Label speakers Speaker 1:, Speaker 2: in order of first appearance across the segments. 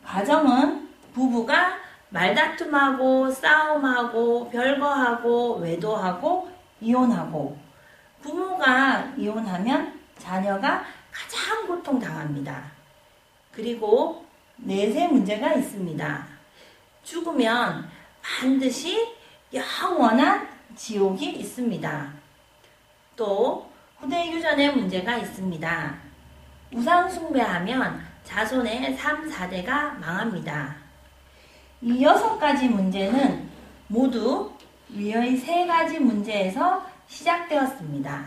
Speaker 1: 가정은 부부가 말다툼하고 싸움하고 별거하고 외도하고 이혼하고, 부모가 이혼하면 자녀가 가장 고통당합니다. 그리고 넷의 문제가 있습니다. 죽으면 반드시 영원한 지옥이 있습니다. 또 후대 유전의 문제가 있습니다. 우상 숭배하면 자손의 3, 4대가 망합니다. 이 6가지 문제는 모두 위의 3가지 문제에서 시작되었습니다.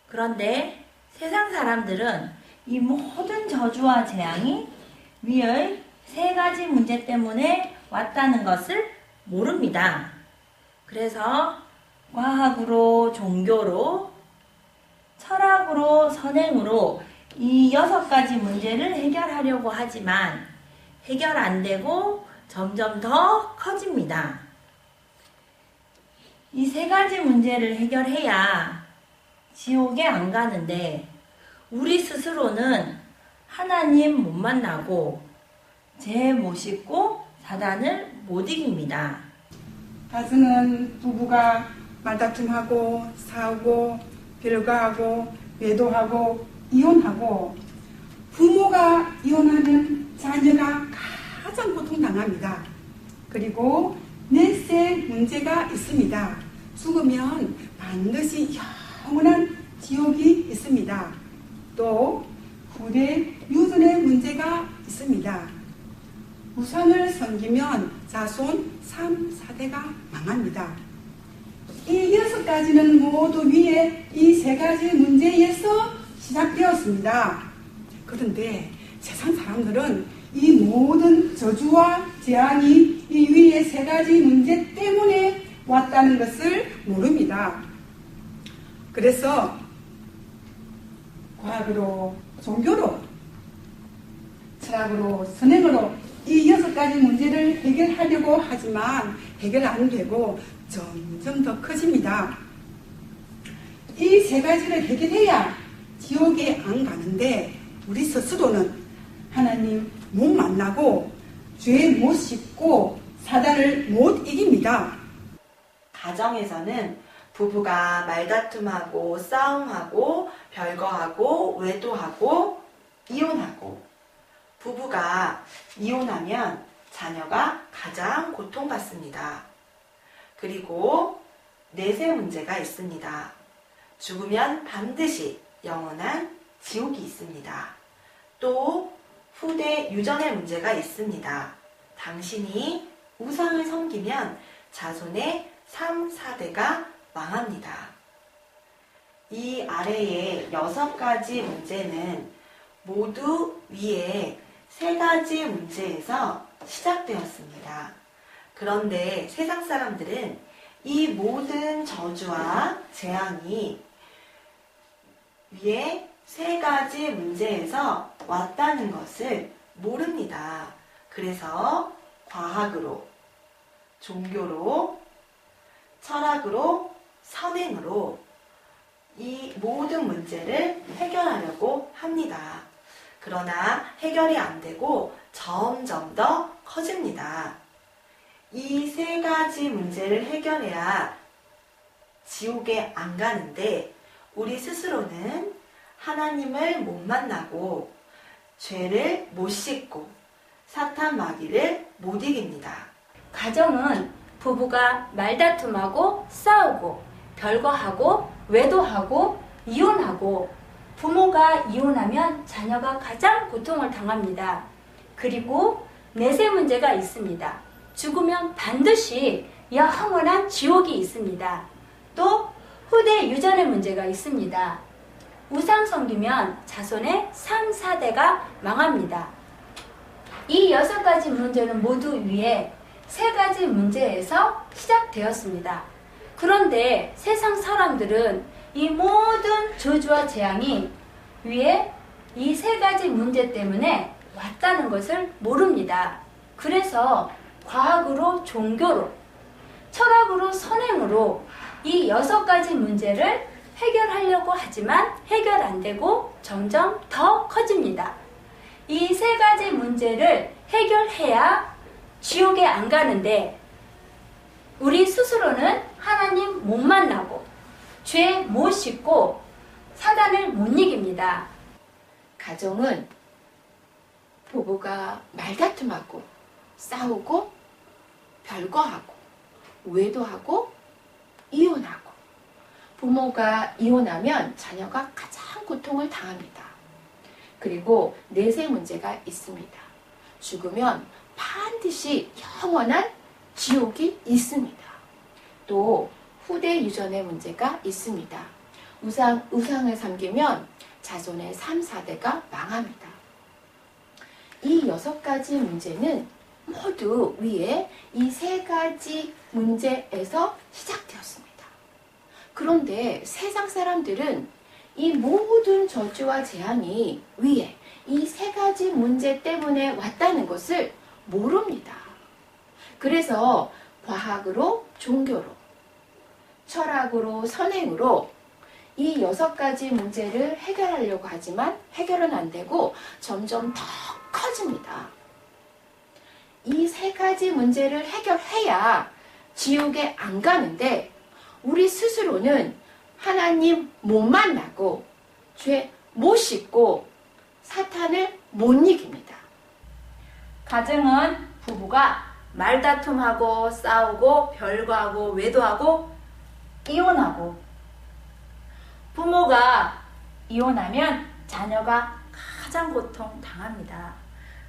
Speaker 1: 그런데 세상 사람들은 이 모든 저주와 재앙이 위의 3가지 문제 때문에 왔다는 것을 모릅니다. 그래서 과학으로, 종교로, 철학으로, 선행으로 이 6가지 문제를 해결하려고 하지만 해결 안 되고 점점 더 커집니다. 이 3가지 문제를 해결해야 지옥에 안 가는데 우리 스스로는 하나님 못 만나고 죄 못 씻고 사단을 못 이깁니다.
Speaker 2: 가정은 부부가 말다툼하고 싸우고 별거하고 외도하고 이혼하고, 부모가 이혼하면 자녀가 가장 고통당합니다. 그리고 넷의 문제가 있습니다. 죽으면 반드시 영원한 지옥이 있습니다. 또 후대 유전의 문제가 있습니다. 우상을 섬기면 자손 3, 4대가 망합니다. 이 6가지는 모두 위에 이 3가지 문제에서 시작되었습니다. 그런데 세상 사람들은 이 모든 저주와 재앙이 이 위에 3가지 문제 때문에 왔다는 것을 모릅니다. 그래서 과학으로, 종교로, 철학으로, 선행으로 이 6가지 문제를 해결하려고 하지만 해결 안 되고 점점 더 커집니다. 이 3가지를 해결해야 지옥에 안 가는데 우리 스스로는 하나님 못 만나고 죄 못 씻고 사단을 못 이깁니다.
Speaker 3: 가정에서는 부부가 말다툼하고 싸움하고 별거하고 외도하고 이혼하고, 부부가 이혼하면 자녀가 가장 고통받습니다. 그리고 넷의 문제가 있습니다. 죽으면 반드시 영원한 지옥이 있습니다. 또 후대 유전의 문제가 있습니다. 당신이 우상을 섬기면 자손의 3, 4대가 망합니다. 이 아래의 6가지 문제는 모두 위에 3가지 문제에서 시작되었습니다. 그런데 세상 사람들은 이 모든 저주와 재앙이 위에 3가지 문제에서 왔다는 것을 모릅니다. 그래서 과학으로, 종교로, 철학으로, 선행으로 이 모든 문제를 해결하려고 합니다. 그러나 해결이 안 되고 점점 더 커집니다. 이 3가지 문제를 해결해야 지옥에 안 가는데 우리 스스로는 하나님을 못 만나고 죄를 못 씻고 사탄 마귀를 못 이깁니다.
Speaker 4: 가정은 부부가 말다툼하고 싸우고 별거하고 외도하고 이혼하고, 부모가 이혼하면 자녀가 가장 고통을 당합니다. 그리고 넷의 문제가 있습니다. 죽으면 반드시 영원한 지옥이 있습니다. 또 후대 유전의 문제가 있습니다. 우상 섬기면 자손의 3, 4대가 망합니다. 이 6가지 문제는 모두 위에 3가지 문제에서 시작되었습니다. 그런데 세상 사람들은 이 모든 저주와 재앙이 위에 이 3가지 문제 때문에 왔다는 것을 모릅니다. 그래서 과학으로, 종교로, 철학으로, 선행으로 이 6가지 문제를 해결하려고 하지만 해결 안 되고 점점 더 커집니다. 이 세 가지 문제를 해결해야 지옥에 안 가는데 우리 스스로는 하나님 못 만나고 죄 못 씻고 사단을 못 이깁니다.
Speaker 5: 가정은 부부가 말다툼하고 싸우고 별거하고 외도하고 이혼하고 부모가 이혼하면 자녀가 가장 고통을 당합니다. 그리고 내세 문제가 있습니다. 죽으면 반드시 영원한 지옥이 있습니다. 또 후대 유전의 문제가 있습니다. 우상을 섬기면 자손의 3, 4대가 망합니다. 이 6가지 문제는 모두 위에 이 3가지 문제에서 시작되었습니다. 그런데 세상 사람들은 이 모든 저주와 재앙이 위에 이 3가지 문제 때문에 왔다는 것을 모릅니다. 그래서 과학으로, 종교로, 철학으로, 선행으로 이 6가지 문제를 해결하려고 하지만 해결은 안 되고 점점 더 커집니다. 이 3가지 문제를 해결해야 지옥에 안 가는데 우리 스스로는 하나님 못 만나고 죄 못 씻고 사탄을 못 이깁니다.
Speaker 1: 가정은 부부가 말다툼하고 싸우고 별거하고 외도하고 이혼하고 부모가 이혼하면 자녀가 가장 고통 당합니다.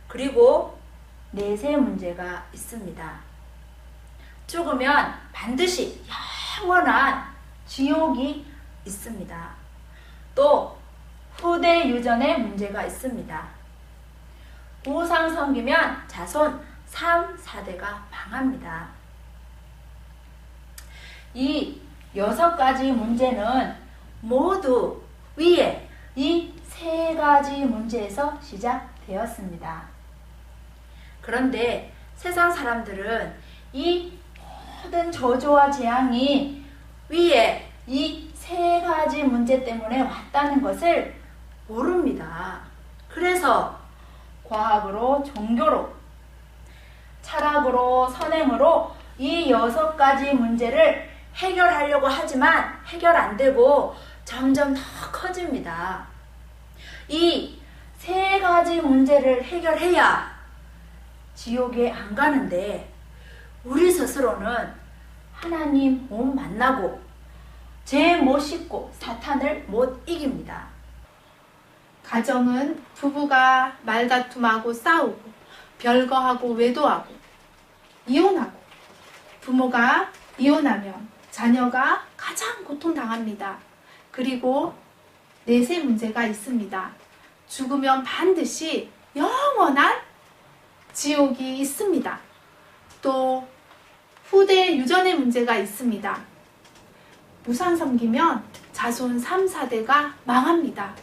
Speaker 1: 그리고 내세 문제가 있습니다. 죽으면 반드시 영원한 지옥이 있습니다. 또 후대 유전의 문제가 있습니다. 우상 섬기면 자손 3, 4대가 망합니다. 이 6가지 문제는 모두 위에 이 3가지 문제에서 시작되었습니다. 그런데 세상 사람들은 이 모든 저주와 재앙이 위에 이 3가지 문제 때문에 왔다는 것을 모릅니다. 그래서 과학으로, 종교로, 철학으로, 선행으로 이 6가지 문제를 해결하려고 하지만 해결 안 되고 점점 더 커집니다. 이 3가지 문제를 해결해야 지옥에 안 가는데 우리 스스로는 하나님 못 만나고 죄 못 씻고 사탄을 못 이깁니다.
Speaker 6: 가정은 부부가 말다툼하고 싸우고 별거하고 외도하고 이혼하고 부모가 이혼하면 자녀가 가장 고통당합니다. 그리고 내세 문제가 있습니다. 죽으면 반드시 영원한 지옥이 있습니다. 또 후대 유전의 문제가 있습니다. 우상 섬기면 자손 3, 4대가 망합니다.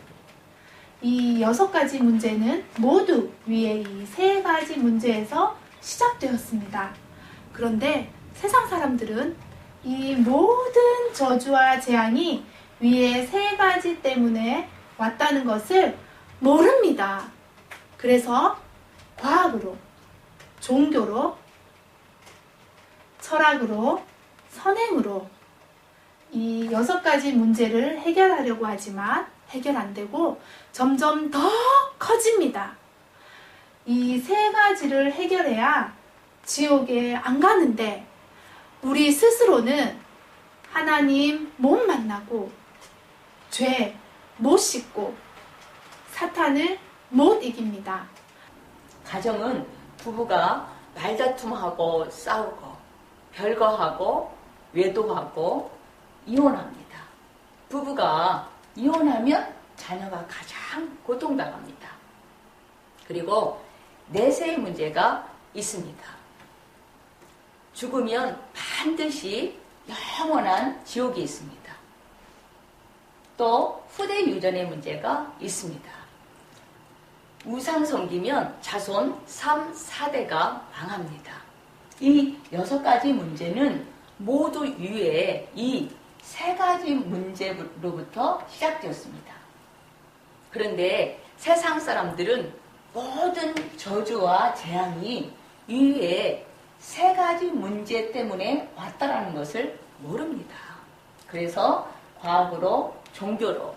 Speaker 6: 이 6가지 문제는 모두 위에 이 3가지 문제에서 시작되었습니다. 그런데 세상 사람들은 이 모든 저주와 재앙이 위에 3가지 때문에 왔다는 것을 모릅니다. 그래서 과학으로, 종교로, 철학으로, 선행으로 이 6가지 문제를 해결하려고 하지만 해결 안 되고 점점 더 커집니다. 이 3가지를 해결해야 지옥에 안 가는데 우리 스스로는 하나님 못 만나고 죄 못 씻고 사탄을 못 이깁니다.
Speaker 7: 가정은 부부가 말다툼하고 싸우고 별거하고 외도하고 이혼합니다. 부부가 이혼하면 자녀가 가장 고통당합니다. 그리고 내세의 문제가 있습니다. 죽으면 반드시 영원한 지옥이 있습니다. 또 후대 유전의 문제가 있습니다. 우상 섬기면 자손 3, 4대가 망합니다. 이 6가지 문제는 모두 위에 이 3가지 문제로부터 시작되었습니다. 그런데 세상 사람들은 모든 저주와 재앙이 이외에 세 가지 문제 때문에 왔다라는 것을 모릅니다. 그래서 과학으로, 종교로,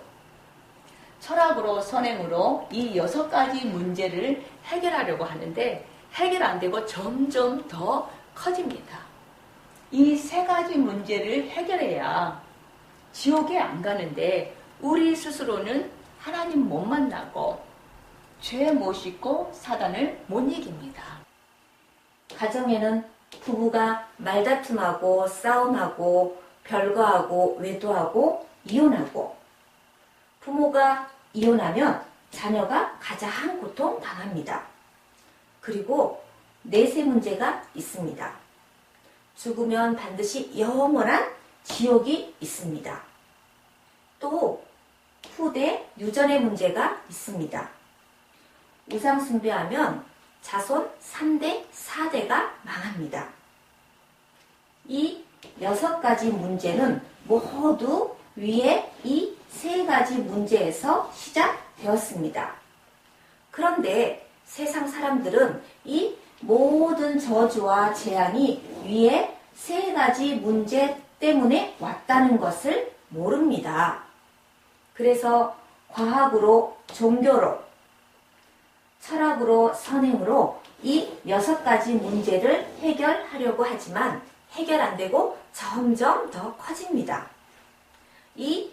Speaker 7: 철학으로, 선행으로 이 6가지 문제를 해결하려고 하는데 해결 안 되고 점점 더 커집니다. 이 3가지 문제를 해결해야 지옥에 안 가는데 우리 스스로는 하나님 못 만나고 죄 못 씻고 사단을 못 이깁니다.
Speaker 8: 가정에는 부부가 말다툼하고 싸움하고 별거하고 외도하고 이혼하고, 부모가 이혼하면 자녀가 가장 고통당합니다. 그리고 내세 문제가 있습니다. 죽으면 반드시 영원한 지옥이 있습니다. 또 후대 유전의 문제가 있습니다. 우상 숭배하면 자손 3대, 4대가 망합니다. 이 6가지 문제는 모두 위에 이 3가지 문제에서 시작되었습니다. 그런데 세상 사람들은 이 모든 저주와 재앙이 위에 3가지 문제 때문에 왔다는 것을 모릅니다. 그래서 과학으로, 종교로, 철학으로, 선행으로 이 6가지 문제를 해결하려고 하지만 해결 안 되고 점점 더 커집니다. 이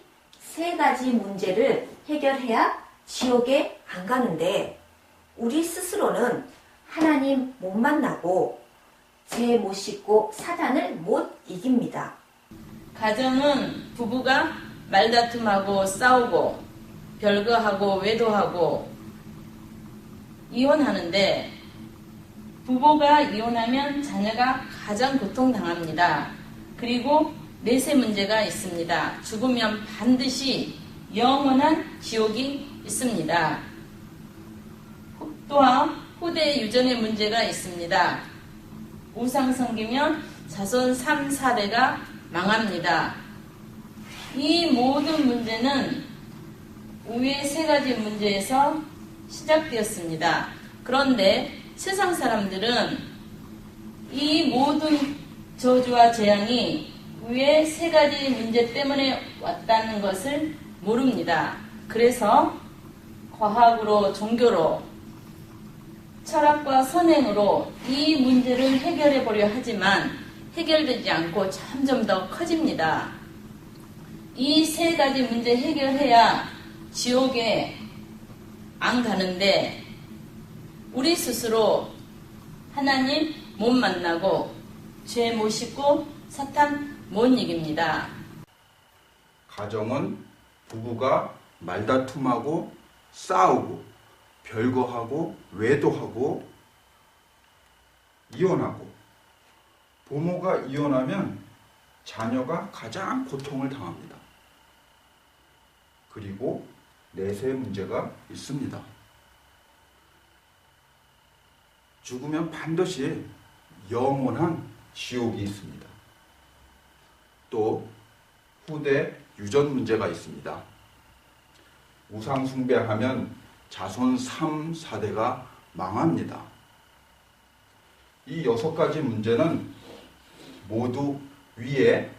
Speaker 8: 3가지 문제를 해결해야 지옥에 안 가는데 우리 스스로는 하나님 못 만나고 죄 못 씻고 사단을 못 이깁니다.
Speaker 9: 가정은 부부가 말다툼하고 싸우고 별거하고 외도하고 이혼하는데 부부가 이혼하면 자녀가 가장 고통당합니다. 그리고 내세 문제가 있습니다. 죽으면 반드시 영원한 지옥이 있습니다. 또한 후대 유전의 문제가 있습니다. 우상 섬기면 자손 3, 4대가 망합니다. 이 모든 문제는 위의 3가지 문제에서 시작되었습니다. 그런데 세상 사람들은 이 모든 저주와 재앙이 위의 3가지 문제 때문에 왔다는 것을 모릅니다. 그래서 과학으로, 종교로, 철학과 선행으로 이 문제를 해결해 보려 하지만 해결되지 않고 점점 더 커집니다. 이 3가지 문제 해결해야 지옥에 안 가는데 우리 스스로 하나님 못 만나고 죄 못 씻고 사탄 못 이깁니다.
Speaker 10: 가정은 부부가 말다툼하고 싸우고 별거하고 외도하고 이혼하고, 부모가 이혼하면 자녀가 가장 고통을 당합니다. 그리고 내세 문제가 있습니다. 죽으면 반드시 영원한 지옥이 있습니다. 또 후대 유전 문제가 있습니다. 우상 숭배하면 자손 3, 4대가 망합니다. 이 6가지 문제는 모두 위에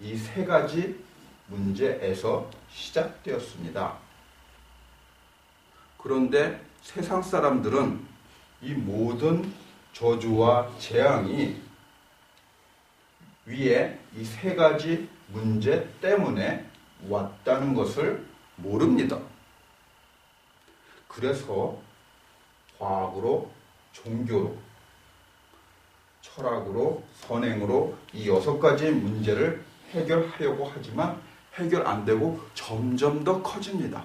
Speaker 10: 이 3가지 문제에서 시작되었습니다. 그런데 세상 사람들은 이 모든 저주와 재앙이 위에 이 3가지 문제 때문에 왔다는 것을 모릅니다. 그래서 과학으로, 종교로, 철학으로, 선행으로 이 6가지 문제를 해결하려고 하지만 해결 안 되고 점점 더 커집니다.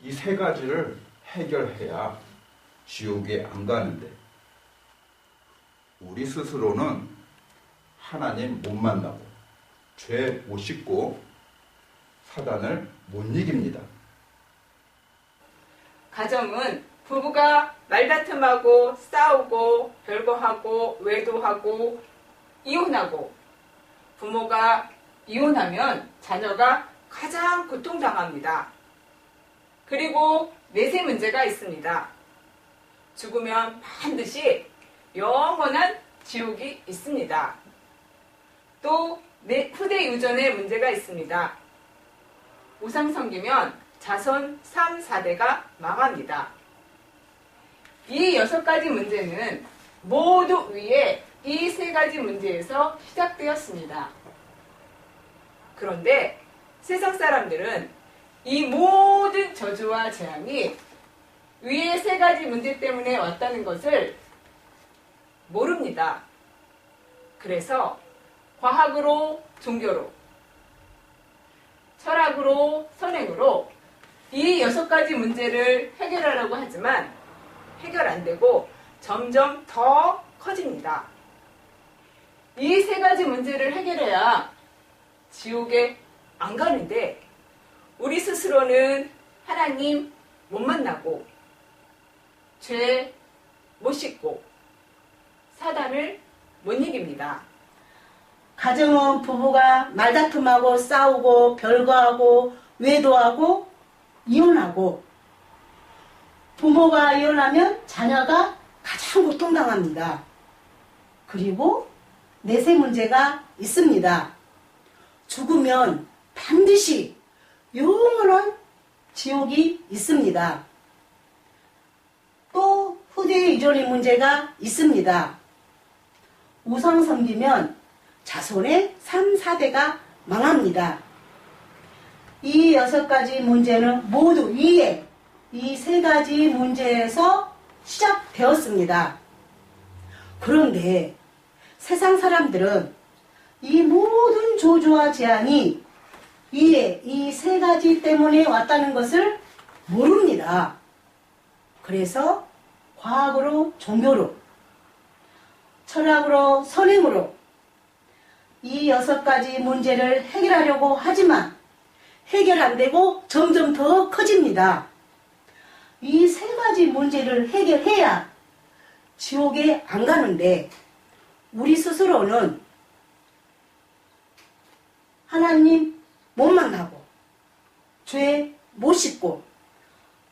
Speaker 10: 이 3가지를 해결해야 지옥에 안 가는데 우리 스스로는 하나님 못 만나고 죄 못 씻고 사단을 못 이깁니다.
Speaker 11: 가정은 부부가 말다툼하고 싸우고 별거하고 외도하고 이혼하고, 부모가 이혼하면 자녀가 가장 고통당합니다. 그리고 내세 문제가 있습니다. 죽으면 반드시 영원한 지옥이 있습니다. 또 후대 유전의 문제가 있습니다. 우상 섬기면 자손 3, 4대가 망합니다. 이 6가지 문제는 모두 위에 이 3가지 문제에서 시작되었습니다. 그런데 세상 사람들은 이 모든 저주와 재앙이 위에 3가지 문제 때문에 왔다는 것을 모릅니다. 그래서 과학으로, 종교로, 철학으로, 선행으로 이 6가지 문제를 해결하려고 하지만 해결 안 되고 점점 더 커집니다. 이 3가지 문제를 해결해야 지옥에 안 가는데 우리 스스로는 하나님 못 만나고 죄 못 씻고 사단을 못 이깁니다.
Speaker 12: 가정은 부부가 말다툼하고 싸우고 별거하고 외도하고 이혼하고 부모가 이혼하면 자녀가 가장 고통당합니다. 그리고 내세 문제가 있습니다. 죽으면 반드시 영원한 지옥이 있습니다. 또 후대 유전의 문제가 있습니다. 우상 섬기면 자손의 3, 4대가 망합니다. 이 6가지 문제는 모두 위에 이 3가지 문제에서 시작되었습니다. 그런데 세상 사람들은 이 모든 저주와 재앙이 위에 이 3가지 때문에 왔다는 것을 모릅니다. 그래서 과학으로, 종교로, 철학으로, 선행으로 이 6가지 문제를 해결하려고 하지만 해결 안 되고 점점 더 커집니다. 이 3가지 문제를 해결해야 지옥에 안 가는데 우리 스스로는 하나님 못 만나고 죄 못 씻고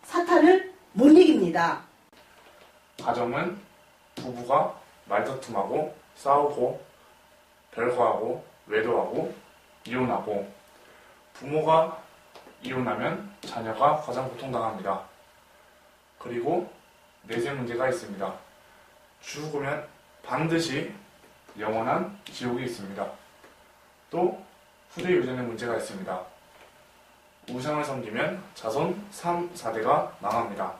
Speaker 12: 사탄을 못 이깁니다.
Speaker 13: 가정은 부부가 말다툼하고 싸우고 별거하고 외도하고 이혼하고 부모가 이혼하면 자녀가 가장 고통당합니다. 그리고 내세 문제가 있습니다. 죽으면 반드시 영원한 지옥이 있습니다. 또 후대 유전의 문제가 있습니다. 우상을 섬기면 자손 3, 4대가 망합니다.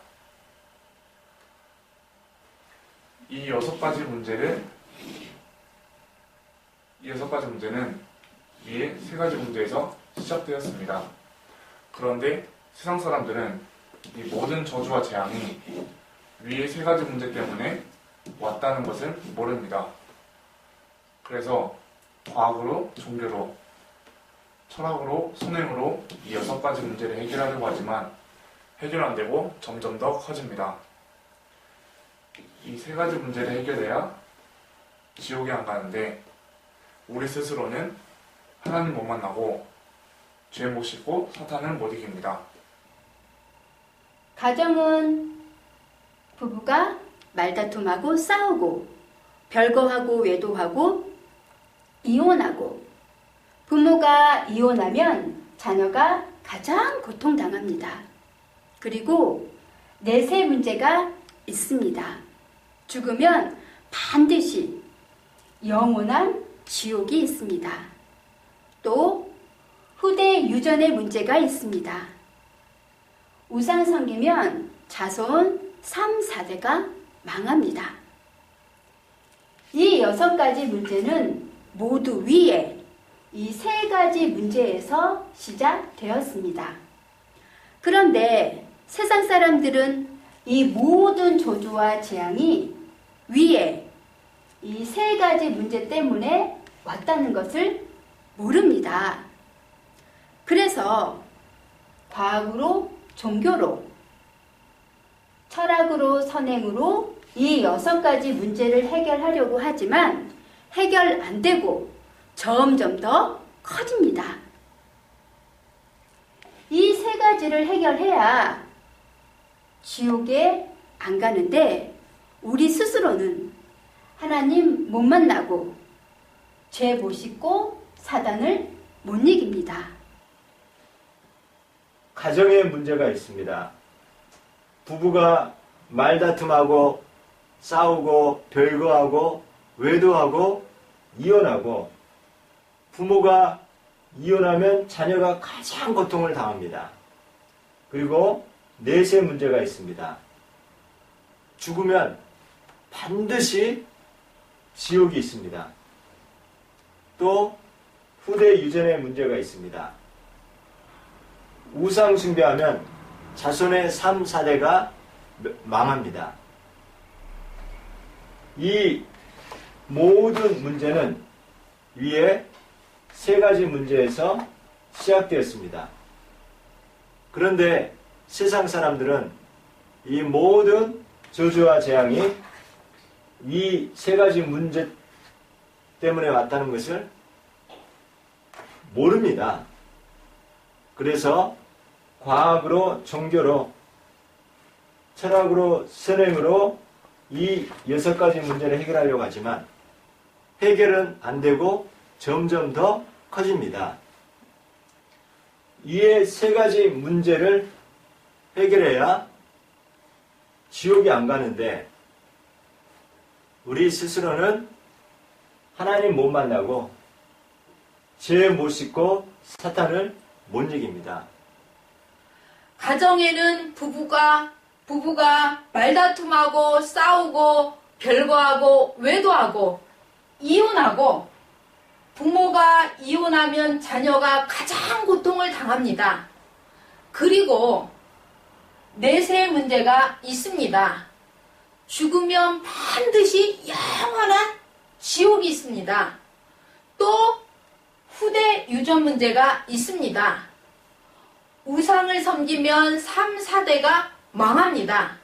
Speaker 13: 이 6가지 문제는 위에 3가지 문제에서 시작되었습니다. 그런데 세상 사람들은 이 모든 저주와 재앙이 위에 3가지 문제 때문에 왔다는 것을 모릅니다. 그래서 과학으로, 종교로, 철학으로, 선행으로 이 6가지 문제를 해결하려고 하지만 해결 안 되고 점점 더 커집니다. 이 3가지 문제를 해결해야 지옥에 안 가는데 우리 스스로는 하나님 못 만나고 죄 못 씻고 사탄을 못 이깁니다.
Speaker 4: 가정은 부부가 말다툼하고 싸우고 별거하고 외도하고 이혼하고 부모가 이혼하면 자녀가 가장 고통당합니다. 그리고 내세 문제가 있습니다. 죽으면 반드시 영원한 지옥이 있습니다. 또 후대 유전의 문제가 있습니다. 우상 섬기면 자손 3, 4대가 망합니다. 이 6가지 문제는 모두 위에 이 3가지 문제에서 시작되었습니다. 그런데 세상 사람들은 이 모든 저주와 재앙이 위에 이 3가지 문제 때문에 왔다는 것을 모릅니다. 그래서 과학으로, 종교로, 철학으로, 선행으로 이 6가지 문제를 해결하려고 하지만 해결 안 되고 점점 더 커집니다. 이 3가지를 해결해야 지옥에 안 가는데 우리 스스로는 하나님 못 만나고 죄 못 씻고 사단을 못 이깁니다.
Speaker 14: 가정에 문제가 있습니다. 부부가 말다툼하고 싸우고 별거하고 외도하고 이혼하고, 부모가 이혼하면 자녀가 가장 고통을 당합니다. 그리고 넷의 문제가 있습니다. 죽으면 반드시 지옥이 있습니다. 또 후대 유전의 문제가 있습니다. 우상 숭배하면 자손의 3, 4대가 망합니다. 이 모든 문제는 위에 세 가지 문제에서 시작되었습니다. 그런데 세상 사람들은 이 모든 저주와 재앙이 이 세 가지 문제 때문에 왔다는 것을 모릅니다. 그래서 과학으로, 종교로, 철학으로, 선행으로 이 6가지 문제를 해결하려고 하지만 해결은 안 되고 점점 더 커집니다. 이에 3가지 문제를 해결해야 지옥이 안 가는데 우리 스스로는 하나님 못 만나고 죄 못 씻고 사탄을 못 이깁니다.
Speaker 5: 가정에는 부부가 말다툼하고 싸우고 별거하고 외도하고 이혼하고, 부모가 이혼하면 자녀가 가장 고통을 당합니다. 그리고 넷의 문제가 있습니다. 죽으면 반드시 영원한 지옥이 있습니다. 또 후대 유전 문제가 있습니다. 우상을 섬기면 3, 4대가 망합니다.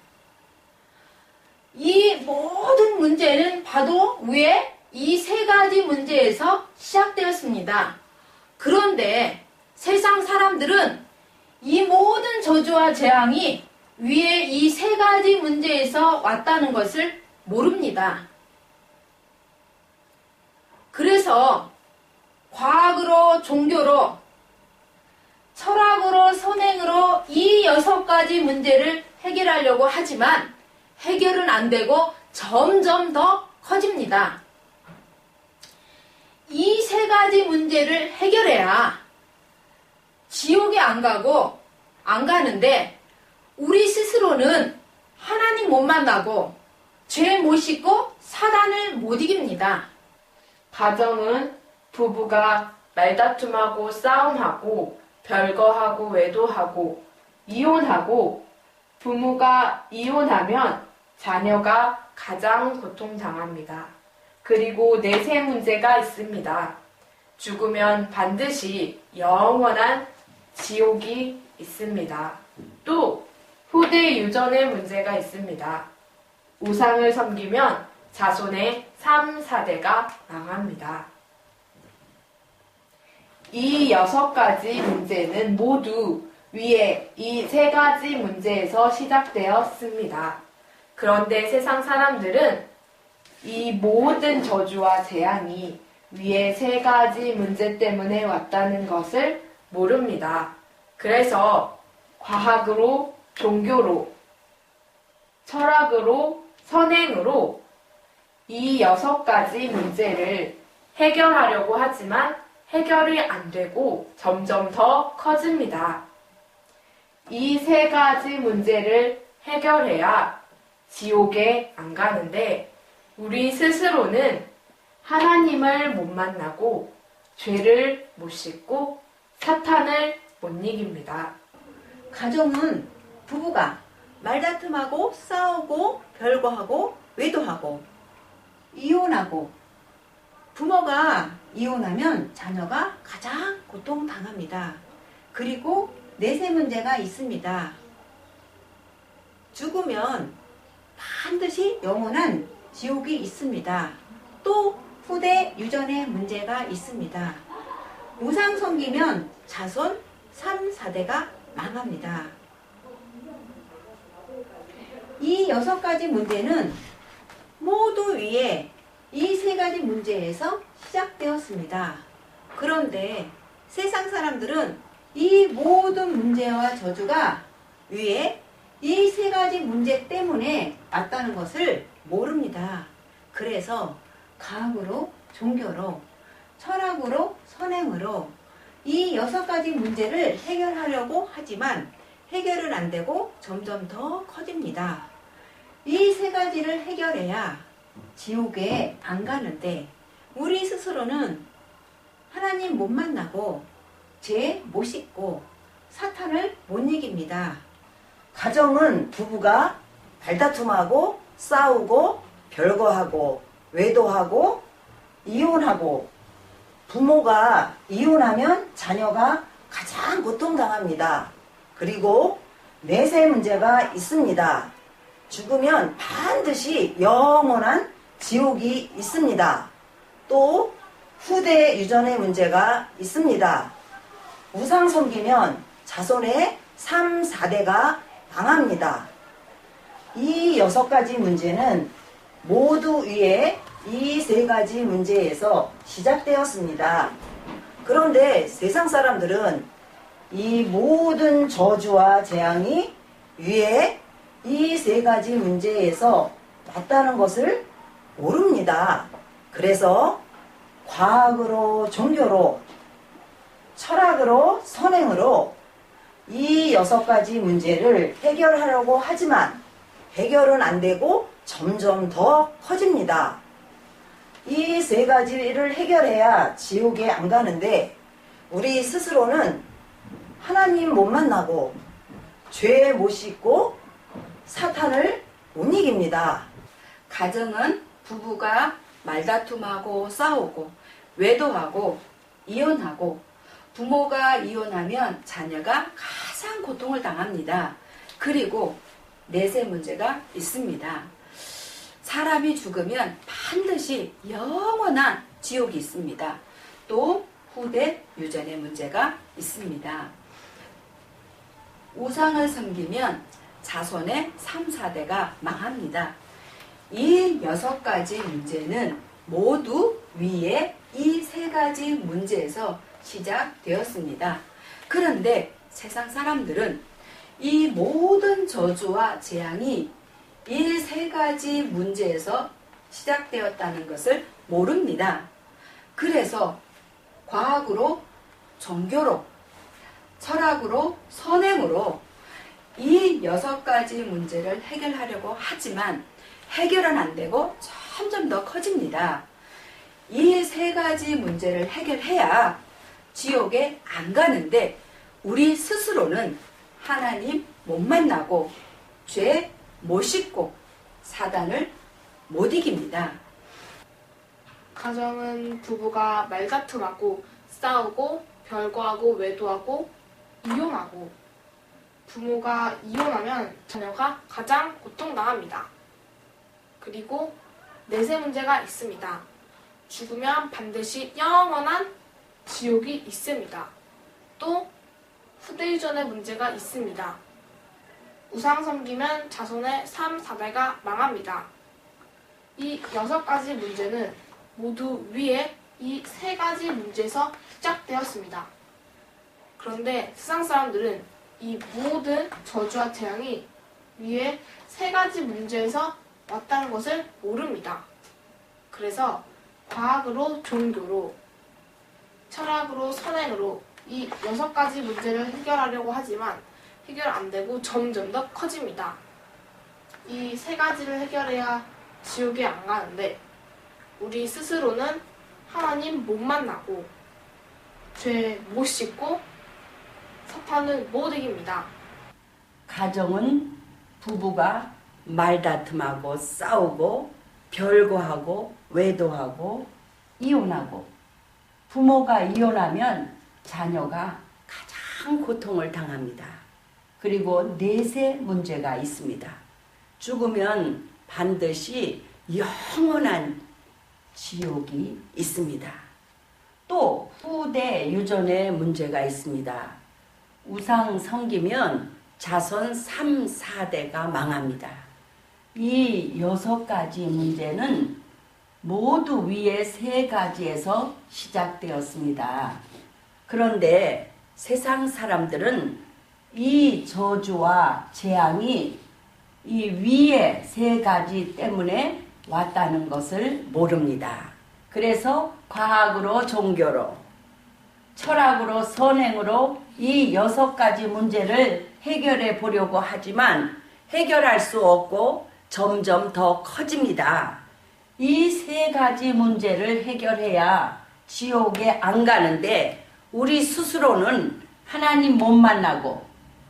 Speaker 5: 이 모든 문제는 봐도 위에 이 3가지 문제에서 시작되었습니다. 그런데 세상 사람들은 이 모든 저주와 재앙이 위에 이 3가지 문제에서 왔다는 것을 모릅니다. 그래서 과학으로, 종교로, 철학으로, 선행으로 이 6가지 문제를 해결하려고 하지만 해결은 안 되고 점점 더 커집니다. 이 3가지 문제를 해결해야 지옥에 안 가는데 우리 스스로는 하나님 못 만나고 죄 못 씻고 사단을 못 이깁니다.
Speaker 6: 가정은 부부가 말다툼하고 싸움하고 별거하고 외도하고 이혼하고, 부모가 이혼하면 자녀가 가장 고통당합니다. 그리고 넷의 문제가 있습니다. 죽으면 반드시 영원한 지옥이 있습니다. 또 후대 유전의 문제가 있습니다. 우상을 섬기면 자손의 3, 4대가 망합니다. 이 6가지 문제는 모두 위에 이 3가지 문제에서 시작되었습니다. 그런데 세상 사람들은 이 모든 저주와 재앙이 위에 3가지 문제 때문에 왔다는 것을 모릅니다. 그래서 과학으로, 종교로, 철학으로, 선행으로 이 6가지 문제를 해결하려고 하지만 해결이 안 되고 점점 더 커집니다. 이 3가지 문제를 해결해야 지옥에 안 가는데 우리 스스로는 하나님을 못 만나고 죄를 못 씻고 사탄을 못 이깁니다.
Speaker 8: 가정은 부부가 말다툼하고 싸우고 별거하고 외도하고 이혼하고, 부모가 이혼하면 자녀가 가장 고통당합니다. 그리고 넷의 문제가 있습니다. 죽으면 반드시 영원한 지옥이 있습니다. 또 후대 유전의 문제가 있습니다. 우상 섬기면 자손 3, 4대가 망합니다. 이 6가지 문제는 모두 위에 이 3가지 문제에서 시작되었습니다. 그런데 세상 사람들은 이 모든 문제와 저주가 위에 이 3가지 문제 때문에 왔다는 것을 모릅니다. 그래서 과학으로, 종교로, 철학으로, 선행으로 이 6가지 문제를 해결하려고 하지만 해결은 안 되고 점점 더 커집니다. 이 3가지를 해결해야 지옥에 안 가는데 우리 스스로는 하나님 못 만나고 죄 못 씻고 사탄을 못 이깁니다.
Speaker 12: 가정은 부부가 말다툼하고 싸우고 별거하고 외도하고 이혼하고 부모가 이혼하면 자녀가 가장 고통당합니다. 그리고 내세 문제가 있습니다. 죽으면 반드시 영원한 지옥이 있습니다. 또 후대 유전의 문제가 있습니다. 우상 섬기면 자손의 3, 4대가 망합니다. 이 6가지 문제는 모두 위에 이 3가지 문제에서 시작되었습니다. 그런데 세상 사람들은 이 모든 저주와 재앙이 위에 이 3가지 문제에서 왔다는 것을 모릅니다. 그래서 과학으로, 종교로, 철학으로, 선행으로 이 6가지 문제를 해결하려고 하지만 해결은 안 되고 점점 더 커집니다. 이 3가지를 해결해야 지옥에 안 가는데 우리 스스로는 하나님 못 만나고 죄 못 씻고 사탄을 못 이깁니다.
Speaker 1: 가정은 부부가 말다툼하고 싸우고 외도하고 이혼하고 부모가 이혼하면 자녀가 가장 고통을 당합니다. 그리고 내세 문제가 있습니다. 사람이 죽으면 반드시 영원한 지옥이 있습니다. 또 후대 유전의 문제가 있습니다. 우상을 섬기면 자손의 3, 4대가 망합니다. 이 6가지 문제는 모두 위에 이 3가지 문제에서 시작되었습니다. 그런데 세상 사람들은 이 모든 저주와 재앙이 이 3가지 문제에서 시작되었다는 것을 모릅니다. 그래서 과학으로, 종교로, 철학으로, 선행으로 이 6가지 문제를 해결하려고 하지만 해결은 안 되고 점점 더 커집니다. 이 3가지 문제를 해결해야 지옥에 안 가는데 우리 스스로는 하나님 못 만나고 죄 못 씻고 사단을 못 이깁니다.
Speaker 6: 가정은 부부가 말다툼하고 싸우고 별거하고 외도하고 이혼하고 부모가 이혼하면 자녀가 가장 고통당합니다. 그리고 내세 문제가 있습니다. 죽으면 반드시 영원한 지옥이 있습니다. 또 후대유전의 문제가 있습니다. 우상 섬기면 자손의 3, 4대가 망합니다. 이 6가지 문제는 모두 위에 이 3가지 문제에서 시작되었습니다. 그런데 세상 사람들은 이 모든 저주와 재앙이 위에 3가지 문제에서 왔다는 것을 모릅니다. 그래서 과학으로, 종교로, 철학으로, 선행으로 이 6가지 문제를 해결하려고 하지만 해결 안 되고 점점 더 커집니다. 이 3가지를 해결해야 지옥에 안 가는데 우리 스스로는 하나님 못 만나고 죄 못 씻고 사탄을 못 이깁니다.
Speaker 15: 가정은 부부가 말다툼하고 싸우고 별거하고 외도하고 이혼하고 부모가 이혼하면 자녀가 가장 고통을 당합니다. 그리고 내세 문제가 있습니다. 죽으면 반드시 영원한 지옥이 있습니다. 또 후대 유전의 문제가 있습니다. 우상 섬기면 자손 3, 4대가 망합니다. 이 6가지 문제는 모두 위에 3가지에서 시작되었습니다. 그런데 세상 사람들은 이 저주와 재앙이 이 위에 3가지 때문에 왔다는 것을 모릅니다. 그래서 과학으로 종교로, 철학으로 선행으로 이 6가지 문제를 해결해 보려고 하지만 해결할 수 없고 점점 더 커집니다. 이 3가지 문제를 해결해야 지옥에 안 가는데 우리 스스로는 하나님 못 만나고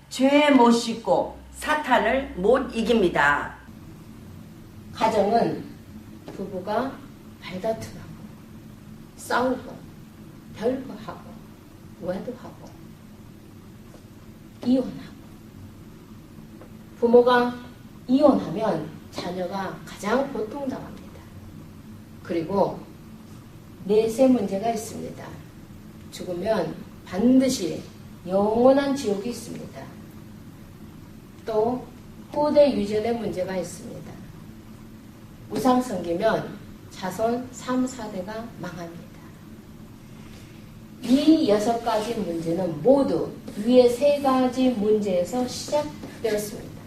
Speaker 15: 죄 못 씻고 사탄을 못 이깁니다.
Speaker 5: 가정은 부부가 말다툼하고 싸우고 별거하고 외도하고 이혼하고, 부모가 이혼하면 자녀가 가장 고통당합니다. 그리고 내세 문제가 있습니다. 죽으면 반드시 영원한 지옥이 있습니다. 또 후대 유전의 문제가 있습니다. 우상 섬기면 자손 3, 4대가 망합니다. 이 6가지 문제는 모두 위의 3가지 문제에서 시작되었습니다.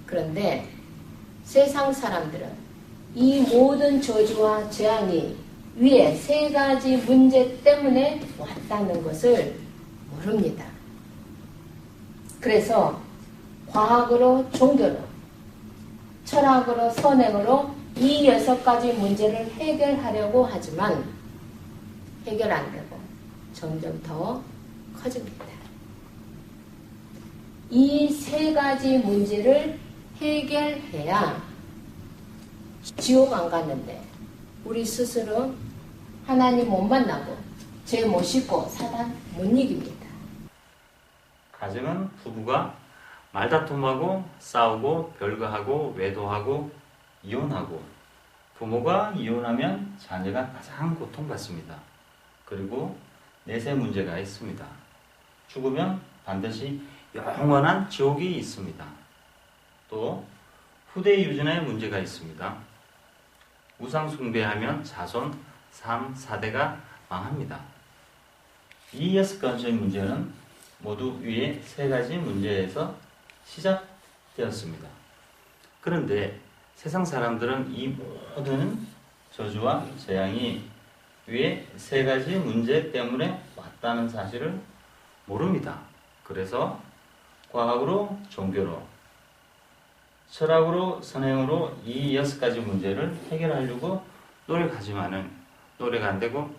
Speaker 5: 그런데 세상 사람들은 이 모든 저주와 재앙이 위에 3가지 문제 때문에 왔다는 것을 모릅니다. 그래서 과학으로 종교로, 철학으로 선행으로 이 6가지 문제를 해결하려고 하지만 해결 안 되고 점점 더 커집니다. 이 3가지 문제를 해결해야 지옥 안 가는데 우리 스스로 하나님 못 만나고 죄 못 씻고 사단 못 이깁니다.
Speaker 16: 가정은 부부가 말다툼하고 싸우고 별거하고 외도하고 이혼하고, 부모가 이혼하면 자녀가 가장 고통받습니다. 그리고 내세 문제가 있습니다. 죽으면 반드시 영원한 지옥이 있습니다. 또 후대 유전의 문제가 있습니다. 우상 숭배하면 자손 3, 4대가 망합니다. 이 6가지 문제는 모두 위에 3가지 문제에서 시작되었습니다. 그런데 세상 사람들은 이 모든 저주와 재앙이 위에 3가지 문제 때문에 왔다는 사실을 모릅니다. 그래서 과학으로 종교로, 철학으로 선행으로 이 6가지 문제를 해결하려고 노력하지만은 노력 안 되고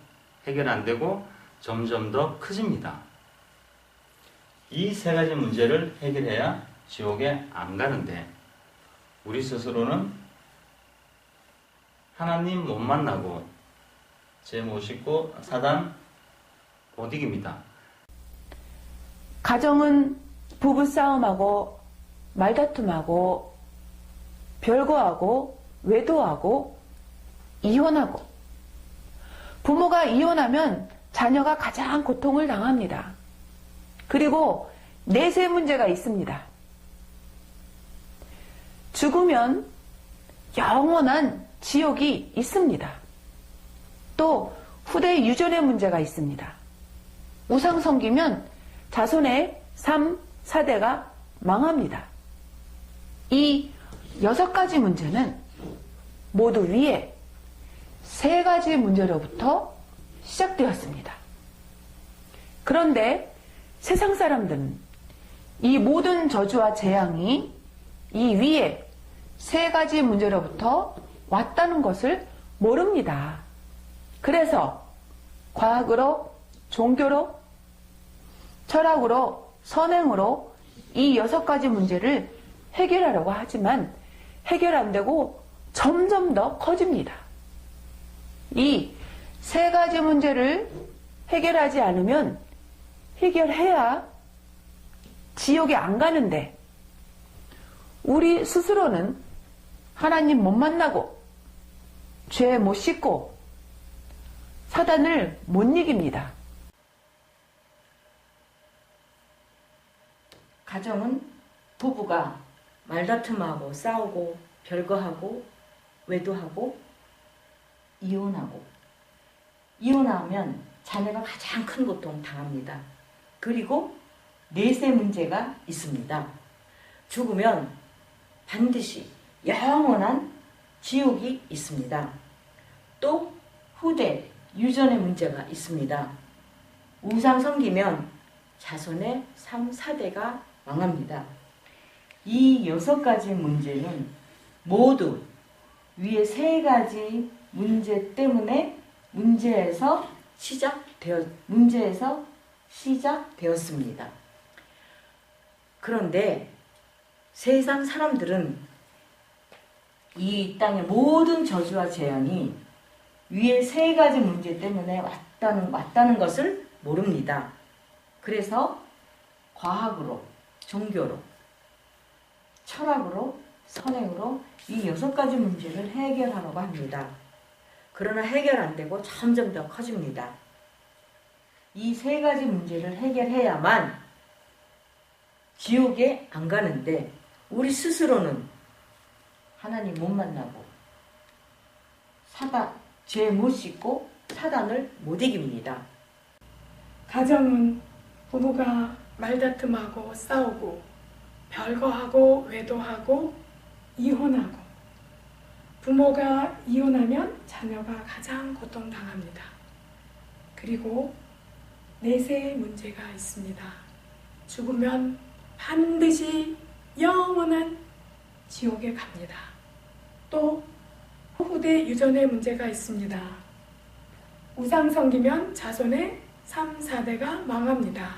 Speaker 16: 해결 안 되고 점점 더 커집니다. 이 3가지 문제를 해결해야 지옥에 안 가는데 우리 스스로는 하나님 못 만나고 죄 못 씻고 사단 못 이깁니다.
Speaker 17: 가정은 부부싸움하고 말다툼하고 별거하고 외도하고 이혼하고, 부모가 이혼하면 자녀가 가장 고통을 당합니다. 그리고 내세 문제가 있습니다. 죽으면 영원한 지옥이 있습니다. 또 후대 유전의 문제가 있습니다. 우상 섬기면 자손의 3, 4대가 망합니다. 이 6가지 문제는 모두 위에 3가지 문제로부터 시작되었습니다. 그런데 세상 사람들은 이 모든 저주와 재앙이 이 위에 3가지 문제로부터 왔다는 것을 모릅니다. 그래서 과학으로, 종교로, 철학으로, 선행으로 이 6가지 문제를 해결하려고 하지만 해결 안 되고 점점 더 커집니다. 이 3가지 문제를 해결하지 않으면 해결해야 지옥에 안 가는데 우리 스스로는 하나님 못 만나고 죄 못 씻고 사단을 못 이깁니다.
Speaker 15: 가정은 부부가 말다툼하고 싸우고 별거하고 외도하고 이혼하고 이혼하면 자녀가 가장 큰 고통 당합니다. 그리고 넷의 문제가 있습니다. 죽으면 반드시 영원한 지옥이 있습니다. 또 후대 유전의 문제가 있습니다. 우상 섬기면 자손의 3, 4대가 망합니다. 이 6가지 문제는 모두 위에 3가지 문제 때문에 문제에서 시작되었습니다. 그런데 세상 사람들은 이 땅의 모든 저주와 재앙이 위에 3가지 문제 때문에 왔다는 것을 모릅니다. 그래서 과학으로, 종교로, 철학으로, 선행으로 이 6가지 문제를 해결하려고 합니다. 그러나 해결 안 되고 점점 더 커집니다. 이 3가지 문제를 해결해야만 지옥에 안 가는데 우리 스스로는 하나님 못 만나고 죄 못 씻고 사단을 못 이깁니다.
Speaker 2: 가정은 부부가 말다툼하고 싸우고 별거하고 외도하고 이혼하고 부모가 이혼하면 자녀가 가장 고통당합니다. 그리고 넷의 문제가 있습니다. 죽으면 반드시 영원한 지옥에 갑니다. 또 후대 유전의 문제가 있습니다. 우상 섬기면 자손의 3, 4대가 망합니다.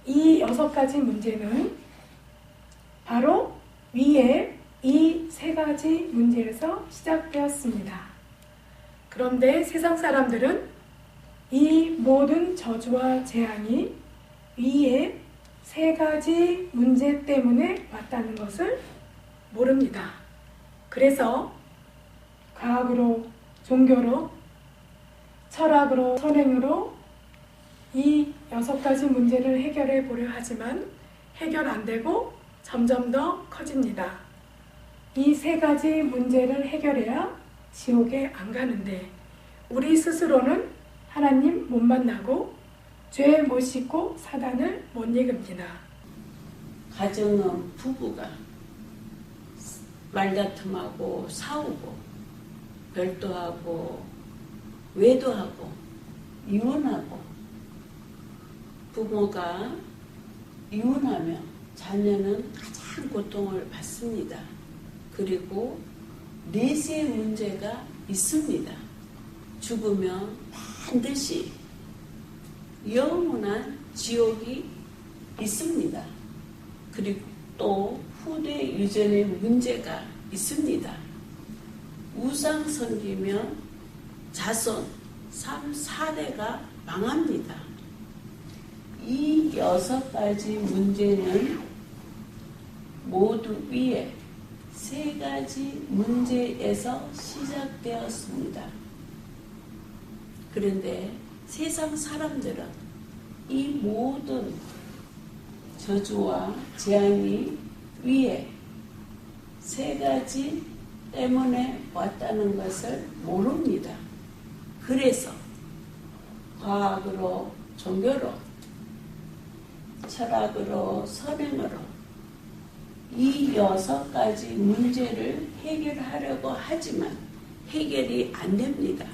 Speaker 2: 이 6가지 문제는 바로 위에 이 3가지 문제에서 시작되었습니다. 그런데 세상 사람들은 이 모든 저주와 재앙이 위에 3가지 문제 때문에 왔다는 것을 모릅니다. 그래서 과학으로, 종교로, 철학으로, 선행으로 이 6가지 문제를 해결해 보려 하지만 해결 안 되고 점점 더 커집니다. 이 3가지 문제를 해결해야 지옥에 안 가는데 우리 스스로는 하나님 못 만나고 죄 못 씻고 사단을 못 이깁니다.
Speaker 18: 가정은 부부가 말다툼하고 싸우고 별도하고 외도하고 이혼하고 부모가 이혼하면 자녀는 가장 고통을 받습니다. 그리고 넷의 문제가 있습니다. 죽으면 반드시 영원한 지옥이 있습니다. 그리고 또 후대 유전의 문제가 있습니다. 우상 섬기면 자손 3, 4대가 망합니다. 이 6가지 문제는 모두 위에 3가지 문제에서 시작되었습니다. 그런데 세상 사람들은 이 모든 저주와 재앙이 위에 3가지 때문에 왔다는 것을 모릅니다. 그래서 과학으로, 종교로, 철학으로, 선행으로 이 6가지 문제를 해결하려고 하지만 해결이 안 됩니다.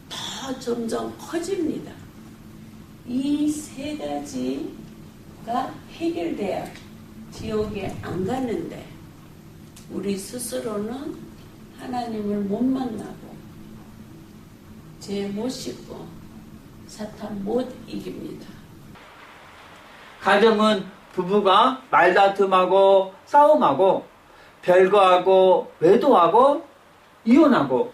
Speaker 18: 더 점점 커집니다. 이 3가지가 해결돼야 지옥에 안 가는데 우리 스스로는 하나님을 못 만나고 죄 못 씻고 사탄 못 이깁니다.
Speaker 19: 가정은 부부가 말다툼하고 싸움하고 별거하고 외도하고 이혼하고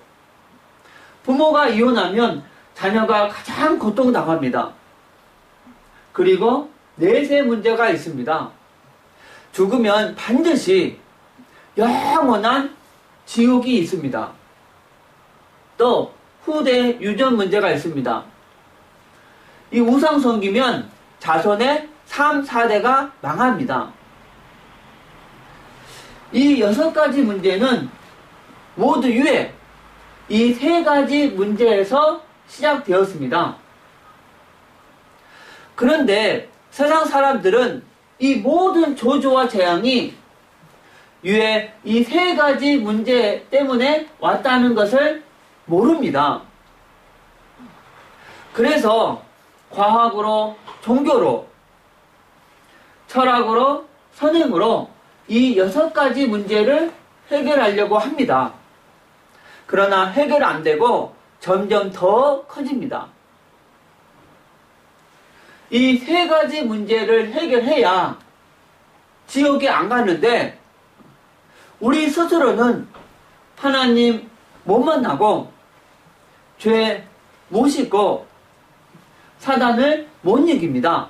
Speaker 19: 부모가 이혼하면 자녀가 가장 고통당합니다. 그리고 넷의 문제가 있습니다. 죽으면 반드시 영원한 지옥이 있습니다. 또 후대 유전 문제가 있습니다. 이 우상 섬기면 자손의 3, 4대가 망합니다. 이 6가지 문제는 모두 유해 이 3가지 문제에서 시작되었습니다. 그런데 세상 사람들은 이 모든 저주와 재앙이 유해 이 3가지 문제 때문에 왔다는 것을 모릅니다. 그래서 과학으로, 종교로, 철학으로, 선행으로 이 6가지 문제를 해결하려고 합니다. 그러나 해결 안 되고 점점 더 커집니다. 이 3가지 문제를 해결해야 지옥에 안 가는데 우리 스스로는 하나님 못 만나고 죄 못 씻고 사단을 못 이깁니다.